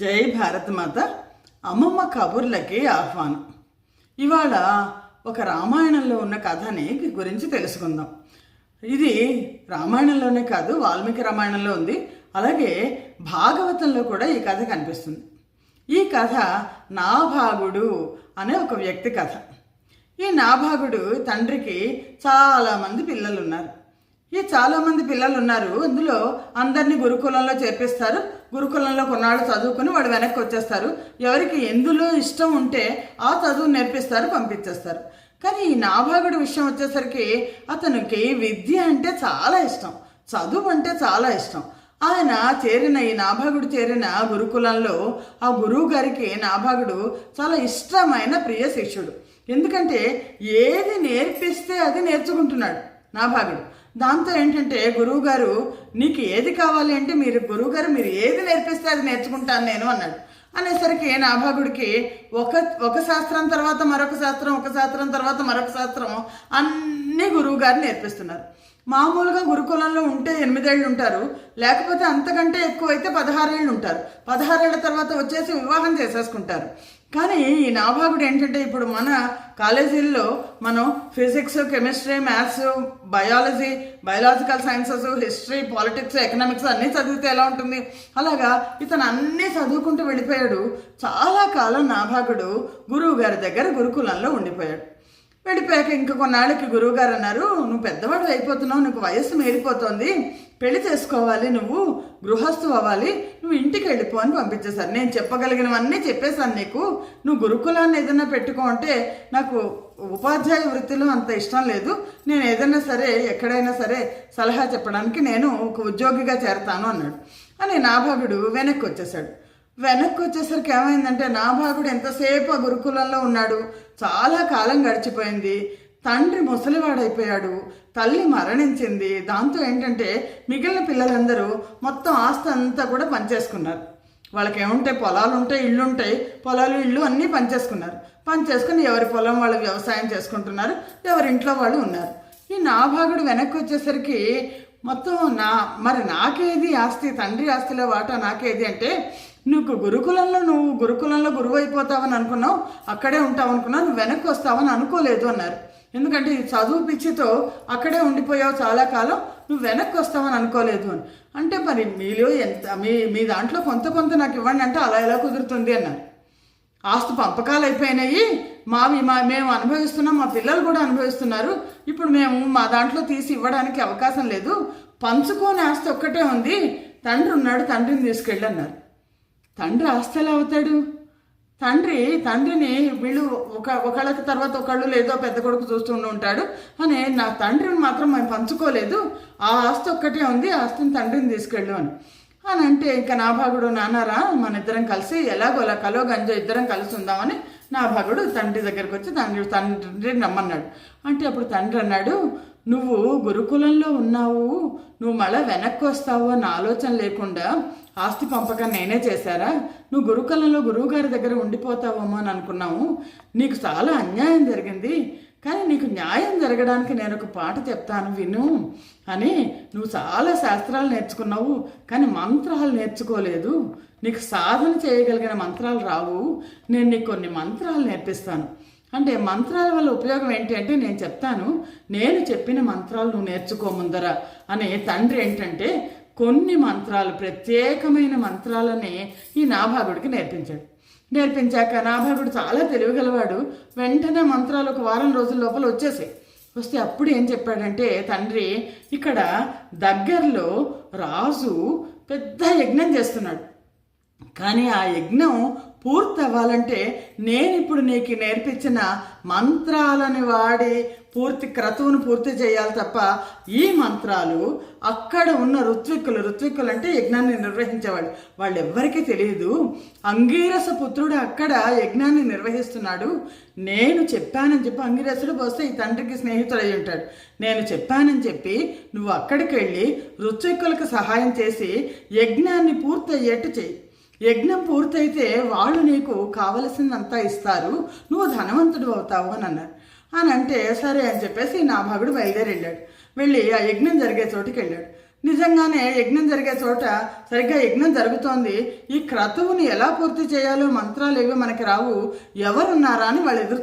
జై భారత్ మాత. అమ్మమ్మ కబుర్లకి ఆహ్వానం. ఇవాళ ఒక రామాయణంలో ఉన్న కథని గురించి తెలుసుకుందాం. ఇది రామాయణంలోనే కాదు, వాల్మీకి రామాయణంలో ఉంది. అలాగే భాగవతంలో కూడా ఈ కథ కనిపిస్తుంది. ఈ కథ నాభాగుడు అనే ఒక వ్యక్తి కథ. ఈ నాభాగుడు తండ్రికి చాలామంది పిల్లలు ఉన్నారు. చాలామంది పిల్లలు ఉన్నారు. అందులో అందరినీ గురుకులంలో చేర్పిస్తారు. గురుకులంలో కొన్నాళ్ళు చదువుకుని వాడు వెనక్కి వచ్చేస్తారు. ఎవరికి ఎందులో ఇష్టం ఉంటే ఆ చదువు నేర్పిస్తారు, పంపించేస్తారు. కానీ ఈ నాభాగుడి విషయం వచ్చేసరికి అతనికి విద్య అంటే చాలా ఇష్టం, చదువు అంటే చాలా ఇష్టం. ఆయన ఈ నాభాగుడు చేరిన గురుకులంలో ఆ గురువు గారికి నాభాగుడు చాలా ఇష్టమైన ప్రియ శిష్యుడు. ఎందుకంటే ఏది నేర్పిస్తే అది నేర్చుకుంటున్నాడు నాభాగుడు. దాంతో ఏంటంటే గురువుగారు నీకు ఏది కావాలి అంటే గురువుగారు మీరు ఏది నేర్పిస్తే అది నేర్చుకుంటాను నేను అన్నాడు. అనేసరికి నాభాగుడికి ఒక శాస్త్రం తర్వాత మరొక శాస్త్రం, ఒక శాస్త్రం తర్వాత మరొక శాస్త్రం అన్నీ గురువుగారు నేర్పిస్తున్నారు. మామూలుగా గురుకులంలో ఉంటే 8 ఏళ్ళు ఉంటారు, లేకపోతే అంతకంటే ఎక్కువైతే 16 ఏళ్ళు ఉంటారు. 16 ఏళ్ల తర్వాత వచ్చేసి వివాహం చేసేసుకుంటారు. కానీ ఈ నాభాగుడు ఏంటంటే ఇప్పుడు మన కాలేజీల్లో మనం physics, chemistry, maths, biological sciences, history, politics, economics అన్నీ చదివితే ఎలా ఉంటుంది, అలాగా ఇతను అన్నీ చదువుకుంటూ వెళ్ళిపోయాడు. చాలా కాలం నాభాగుడు గురువు గారి దగ్గర గురుకులంలో ఉండిపోయాడు. వెళ్ళిపోయాక ఇంక కొన్నాళ్ళకి గురువుగారు అన్నారు, నువ్వు పెద్దవాడు అయిపోతున్నావు, నీకు వయస్సు మీరిపోతుంది, పెళ్లి చేసుకోవాలి, నువ్వు గృహస్థు అవ్వాలి, నువ్వు ఇంటికి వెళ్ళిపో అని పంపించేశారు. నేను చెప్పగలిగినవన్నీ చెప్పేశాను నీకు, నువ్వు గురుకులాన్ని ఏదైనా పెట్టుకో అంటే నాకు ఉపాధ్యాయ వృత్తిలో అంత ఇష్టం లేదు, నేను ఏదైనా సరే ఎక్కడైనా సరే సలహా చెప్పడానికి నేను ఒక ఉద్యోగిగా చేరతాను అన్నాడు. అని నాభాగుడు వెనక్కి వచ్చేసాడు. వెనక్కి వచ్చేసరికి ఏమైందంటే నాభాగుడు ఎంతసేపు ఆ గురుకులంలో ఉన్నాడు. చాలా కాలం గడిచిపోయింది. తండ్రి ముసలివాడైపోయాడు, తల్లి మరణించింది. దాంతో ఏంటంటే మిగిలిన పిల్లలందరూ మొత్తం ఆస్తి అంతా కూడా పంచేసుకున్నారు. వాళ్ళకి ఏముంటాయి, పొలాలు ఉంటాయి, ఇళ్ళు ఉంటాయి, పొలాలు ఇళ్ళు అన్నీ పంచేసుకుని ఎవరి పొలం వాళ్ళు వ్యవసాయం చేసుకుంటున్నారు, ఎవరి ఇంట్లో వాళ్ళు ఉన్నారు. ఈ నాభాగుడు వెనక్కి వచ్చేసరికి మొత్తం నాకేది ఆస్తి, తండ్రి ఆస్తిలో వాటా నాకేది అంటే, నువ్వు గురుకులంలో గురువు అయిపోతావని అనుకున్నావు, అక్కడే ఉంటావు అనుకున్నావు, నువ్వు వెనక్కి వస్తావని అనుకోలేదు అన్నారు. ఎందుకంటే ఈ చదువు పిచ్చితో అక్కడే ఉండిపోయావు చాలా కాలం, నువ్వు వెనక్కి వస్తావని అనుకోలేదు అని. అంటే మరి మీలో మీ దాంట్లో కొంత నాకు ఇవ్వండి అంటే అలా ఎలా కుదురుతుంది అన్నారు. ఆస్తి పంపకాలు అయిపోయినాయి, మేము అనుభవిస్తున్నాం, మా పిల్లలు కూడా అనుభవిస్తున్నారు, ఇప్పుడు మేము మా దాంట్లో తీసి ఇవ్వడానికి అవకాశం లేదు, పంచుకోని ఆస్తి ఒక్కటే ఉంది, తండ్రి ఉన్నాడు, తండ్రిని తీసుకెళ్ళి అన్నారు. తండ్రి ఆస్తి ఎలా అవుతాడు? తండ్రిని వీళ్ళు ఒకళ్ళకి తర్వాత ఒకళ్ళు లేదో పెద్ద కొడుకు చూస్తూ ఉంటాడు అని, నా తండ్రిని మాత్రం మేము పంచుకోలేదు, ఆ ఆస్తి ఒక్కటే ఉంది, ఆ ఆస్తిని తండ్రిని తీసుకెళ్ళు అని అంటే ఇంకా నాభాగుడు, నాన్నారా మన ఇద్దరం కలిసి ఎలాగోలా కలో గంజో ఇద్దరం కలిసి ఉందామని నాభాగుడు తండ్రి దగ్గరికి వచ్చి తండ్రిని రమ్మన్నాడు. అంటే అప్పుడు తండ్రి అన్నాడు, నువ్వు గురుకులంలో ఉన్నావు, నువ్వు మళ్ళీ వెనక్కి వస్తావు అన్న ఆలోచన లేకుండా ఆస్తి పంపకం నేనే చేశారా, నువ్వు గురుకులంలో గురువుగారి దగ్గర ఉండిపోతావేమో అని అనుకున్నావు, నీకు చాలా అన్యాయం జరిగింది, కానీ నీకు న్యాయం జరగడానికి నేను ఒక పాట చెప్తాను విను అని, నువ్వు చాలా శాస్త్రాలు నేర్చుకున్నావు కానీ మంత్రాలు నేర్చుకోలేదు, నీకు సాధన చేయగలిగిన మంత్రాలు రావు, నేను నీకు కొన్ని మంత్రాలు నేర్పిస్తాను అంటే, మంత్రాల వల్ల ఉపయోగం ఏంటి అంటే నేను చెప్తాను, నేను చెప్పిన మంత్రాలు నువ్వు నేర్చుకో ముందర అని తండ్రి ఏంటంటే కొన్ని మంత్రాలు, ప్రత్యేకమైన మంత్రాలని ఈ నాభాగుడికి నేర్పించాక నాభాగుడు చాలా తెలివిగలవాడు. వెంటనే మంత్రాలు 1 వారం రోజుల లోపల వస్తే అప్పుడు ఏం చెప్పాడంటే తండ్రి, ఇక్కడ దగ్గరలో రాజు పెద్ద యజ్ఞం చేస్తున్నాడు, కానీ ఆ యజ్ఞం పూర్తి అవ్వాలంటే నేను ఇప్పుడు నీకు నేర్పించిన మంత్రాలని వాడి క్రతువును పూర్తి చేయాలి తప్ప ఈ మంత్రాలు అక్కడ ఉన్న ఋత్విక్కులు అంటే యజ్ఞాన్ని నిర్వహించేవాళ్ళు, వాళ్ళు ఎవ్వరికీ తెలియదు, అంగీరస పుత్రుడు అక్కడ యజ్ఞాన్ని నిర్వహిస్తున్నాడు, నేను చెప్పానని చెప్పి అంగీరసుడు బహుశా ఈ తండ్రికి స్నేహితుడై ఉంటాడు, నేను చెప్పానని చెప్పి నువ్వు అక్కడికి వెళ్ళి ఋత్విక్కులకు సహాయం చేసి యజ్ఞాన్ని పూర్తయ్యేట్టు చెయ్యి, యజ్ఞం పూర్తయితే వాళ్ళు నీకు కావలసిందంతా ఇస్తారు, నువ్వు ధనవంతుడు అవుతావు అని అన్నారు. అని అంటే సరే అని చెప్పేసి నాభాగుడు బయలుదేరి వెళ్ళాడు. వెళ్ళి ఆ యజ్ఞం జరిగే చోటుకి వెళ్ళాడు. నిజంగానే యజ్ఞం జరిగే చోట సరిగ్గా యజ్ఞం జరుగుతోంది. ఈ క్రతువుని ఎలా పూర్తి చేయాలో మంత్రాలు ఏవో మనకి రావు, ఎవరున్నారా అని వాళ్ళు ఎదురు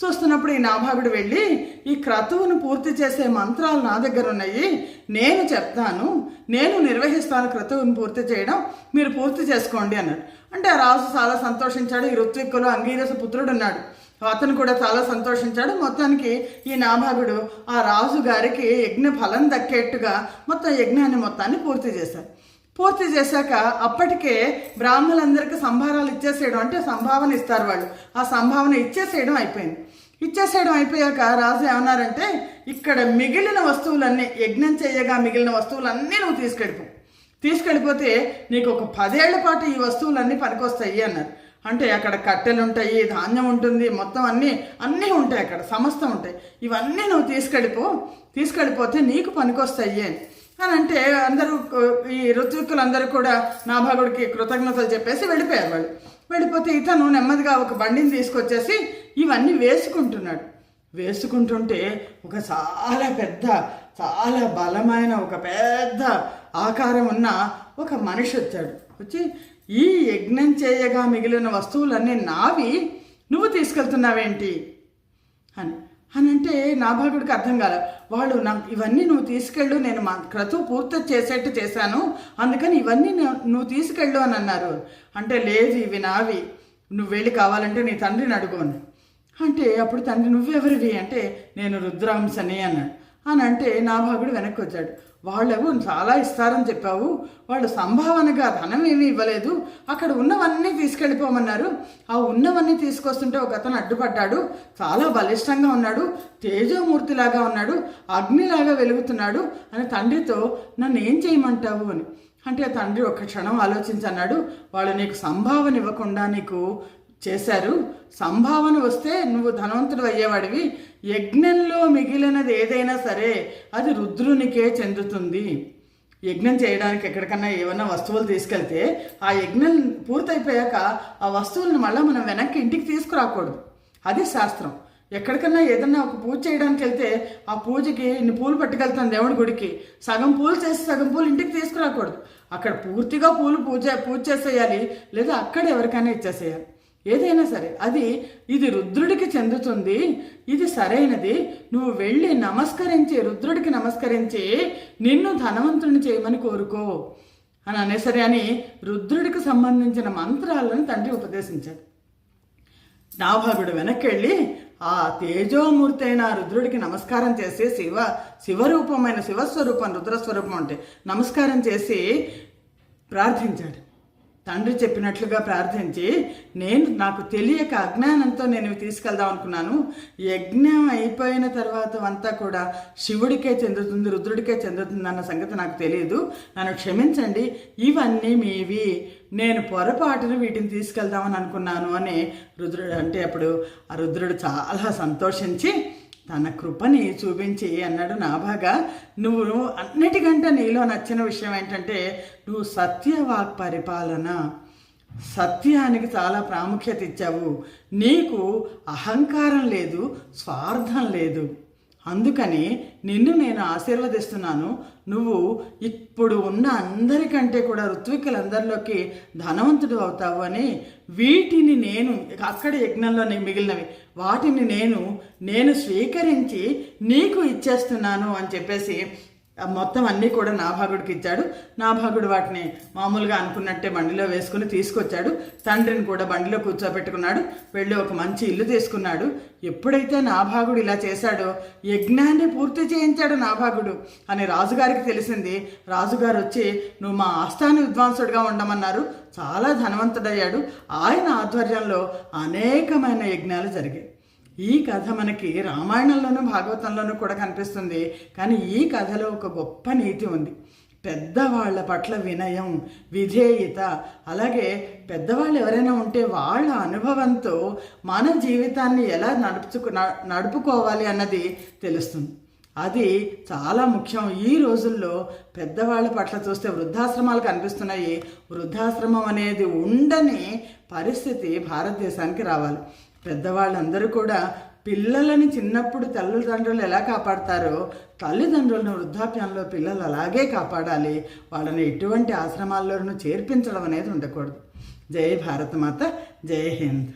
చూస్తున్నప్పుడు ఈ నాభాగుడు వెళ్ళి, ఈ క్రతువును పూర్తి చేసే మంత్రాలు నా దగ్గర ఉన్నాయి, నేను చెప్తాను, నేను నిర్వహిస్తాను క్రతువును పూర్తి చేయడం, మీరు పూర్తి చేసుకోండి అన్నాడు. అంటే ఆ రాజు చాలా సంతోషించాడు. ఈ ఋత్విక్కులు అంగీరస పుత్రుడు ఉన్నాడు, అతను కూడా చాలా సంతోషించాడు. మొత్తానికి ఈ నాభాగుడు ఆ రాజు గారికి యజ్ఞ ఫలం దక్కేట్టుగా మొత్తం యజ్ఞాన్ని మొత్తాన్ని పూర్తి చేశారు. పూర్తి చేశాక అప్పటికే బ్రాహ్మణులందరికీ సంభారాలు ఇచ్చేసేయడం, అంటే సంభావన ఇస్తారు వాళ్ళు, ఆ సంభావన ఇచ్చేసేయడం అయిపోయింది. ఇచ్చేసేయడం అయిపోయాక రాజు ఏమన్నారంటే, ఇక్కడ మిగిలిన వస్తువులన్నీ, యజ్ఞం చేయగా మిగిలిన వస్తువులన్నీ నువ్వు తీసుకెళ్ళిపోతే నీకు ఒక 10 ఏళ్ల పాటు ఈ వస్తువులన్నీ పనికొస్తాయి అన్నారు. అంటే అక్కడ కట్టెలు ఉంటాయి, ధాన్యం ఉంటుంది, మొత్తం అన్నీ ఉంటాయి, అక్కడ సమస్తం ఉంటాయి, ఇవన్నీ నువ్వు తీసుకెళ్ళిపోతే నీకు పనికొస్తాయి అని అంటే అందరూ, ఈ ఋత్విక్కులందరూ కూడా నాభాగుడికి కృతజ్ఞతలు చెప్పేసి వెళ్ళిపోయారు. వాళ్ళు వెళ్ళిపోతే ఇతను నెమ్మదిగా ఒక బండిని తీసుకొచ్చేసి ఇవన్నీ వేసుకుంటుంటే ఒక చాలా బలమైన ఒక పెద్ద ఆకారం ఉన్న ఒక మనిషి వచ్చి, ఈ యజ్ఞం చేయగా మిగిలిన వస్తువులన్నీ నావి, నువ్వు తీసుకెళ్తున్నావేంటి అని అంటే నాభాగుడికి అర్థం కాలేదు. వాళ్ళు ఇవన్నీ నువ్వు తీసుకెళ్ళు, నేను మా క్రతువు పూర్తి చేసేట్టు చేశాను, అందుకని ఇవన్నీ నువ్వు తీసుకెళ్ళు అని అన్నారు. అంటే లేదు, ఇవి నావి, నువ్వు వెళ్ళి కావాలంటే నీ తండ్రిని అడుగు అని అంటే, అప్పుడు తండ్రి నువ్వెవరివి అంటే, నేను రుద్రాంశని అన్నాడు. అని అంటే నాభాగుడు వెనక్కి వచ్చాడు. వాళ్ళకు చాలా ఇస్తారని చెప్పావు, వాళ్ళు సంభావనగా ధనం ఏమీ ఇవ్వలేదు, అక్కడ ఉన్నవన్నీ తీసుకెళ్ళిపోమన్నారు, ఆ ఉన్నవన్నీ తీసుకొస్తుంటే ఒక అతను అడ్డుపడ్డాడు, చాలా బలిష్టంగా ఉన్నాడు, తేజోమూర్తిలాగా ఉన్నాడు, అగ్నిలాగా వెలుగుతున్నాడు అని తండ్రితో నన్ను ఏం చేయమంటావు అని అంటే, తండ్రి ఒక్క క్షణం ఆలోచించన్నాడు, వాళ్ళు నీకు సంభావన ఇవ్వకుండా నీకు చేశారు, సంభావన వస్తే నువ్వు ధనవంతుడు అయ్యేవాడివి, యజ్ఞంలో మిగిలినది ఏదైనా సరే అది రుద్రునికే చెందుతుంది. యజ్ఞం చేయడానికి ఎక్కడికన్నా ఏమన్నా వస్తువులు తీసుకెళ్తే ఆ యజ్ఞం పూర్తయిపోయాక ఆ వస్తువులను మళ్ళీ మనం వెనక్కి ఇంటికి తీసుకురాకూడదు, అది శాస్త్రం. ఎక్కడికన్నా ఏదన్నా ఒక పూజ చేయడానికి వెళ్తే ఆ పూజకి ఇన్ని పూలు పట్టుకెళ్తాను దేవుడి గుడికి, సగం పూలు చేసి సగం పూలు ఇంటికి తీసుకురాకూడదు, అక్కడ పూర్తిగా పూజ చేసేయాలి, లేదా అక్కడ ఎవరికైనా ఇచ్చేసేయాలి. ఏదైనా సరే ఇది రుద్రుడికి చెందుతుంది, ఇది సరైనది, నువ్వు వెళ్ళి రుద్రుడికి నమస్కరించి నిన్ను ధనవంతుని చేయమని కోరుకో అని అనేసరి అని రుద్రుడికి సంబంధించిన మంత్రాలను తండ్రి ఉపదేశించాడు. నాభాగుడు వెనక్కి వెళ్ళి ఆ తేజోమూర్తి అయిన రుద్రుడికి నమస్కారం చేసి, శివరూపమైన శివస్వరూపం, రుద్రస్వరూపం అంటే నమస్కారం చేసి ప్రార్థించాడు. తండ్రి చెప్పినట్లుగా ప్రార్థించి, నాకు తెలియక అజ్ఞానంతో నేను తీసుకెళ్దాం అనుకున్నాను, యజ్ఞం అయిపోయిన తర్వాత అంతా కూడా శివుడికే చెందుతుంది, రుద్రుడికే చెందుతుంది అన్న సంగతి నాకు తెలియదు, నన్ను క్షమించండి, ఇవన్నీ మీవి, నేను పొరపాటున వీటిని తీసుకెళ్దామని అనుకున్నాను అని రుద్రుడు అంటే, అప్పుడు ఆ రుద్రుడు చాలా సంతోషించి తన కృపని చూపించి అన్నాడు, నాభాగా నువ్వు అన్నిటికంటే నీలో నచ్చిన విషయం ఏంటంటే నువ్వు సత్యవాక్ పరిపాలన, సత్యానికి చాలా ప్రాముఖ్యత ఇచ్చావు, నీకు అహంకారం లేదు, స్వార్థం లేదు, అందుకని నిన్ను నేను ఆశీర్వదిస్తున్నాను, నువ్వు ఇప్పుడు ఉన్న అందరికంటే కూడా ఋత్వికులందరిలోకి ధనవంతుడు అవుతావు అని, వీటిని నేను అక్కడ యజ్ఞంలో మిగిలినవి వాటిని నేను స్వీకరించి నీకు ఇచ్చేస్తున్నాను అని చెప్పేసి మొత్తం అన్నీ కూడా నాభాగుడికి ఇచ్చాడు. నాభాగుడు వాటిని మామూలుగా అనుకున్నట్టే బండిలో వేసుకుని తీసుకొచ్చాడు. తండ్రిని కూడా బండిలో కూర్చోబెట్టుకున్నాడు. వెళ్ళి ఒక మంచి ఇల్లు తీసుకున్నాడు. ఎప్పుడైతే నాభాగుడు ఇలా చేశాడో యజ్ఞాన్ని పూర్తి చేయించాడు నాభాగుడు అని రాజుగారికి తెలిసింది. రాజుగారు వచ్చి నువ్వు మా ఆస్థాన విద్వాంసుడిగా ఉండమన్నారు. చాలా ధనవంతుడయ్యాడు. ఆయన ఆధ్వర్యంలో అనేకమైన యజ్ఞాలు జరిగాయి. ఈ కథ మనకి రామాయణంలోనూ భాగవతంలోనూ కూడా కనిపిస్తుంది. కానీ ఈ కథలో ఒక గొప్ప నీతి ఉంది. పెద్దవాళ్ల పట్ల వినయం, విధేయత, అలాగే పెద్దవాళ్ళు ఎవరైనా ఉంటే వాళ్ళ అనుభవంతో మన జీవితాన్ని ఎలా నడుపుకోవాలి అన్నది తెలుస్తుంది. అది చాలా ముఖ్యం. ఈ రోజుల్లో పెద్దవాళ్ళ పట్ల చూస్తే వృద్ధాశ్రమాలు కనిపిస్తున్నాయి. వృద్ధాశ్రమం అనేది ఉండని పరిస్థితి భారతదేశానికి రావాలి. పెద్దవాళ్ళందరూ కూడా పిల్లలని చిన్నప్పుడు తల్లిదండ్రులు ఎలా కాపాడతారో తల్లిదండ్రులను వృద్ధాప్యంలో పిల్లలు అలాగే కాపాడాలి. వాళ్ళని ఎటువంటి ఆశ్రమాల్లోనూ చేర్పించడం అనేది ఉండకూడదు. జై భారతమాత, జై హింద్.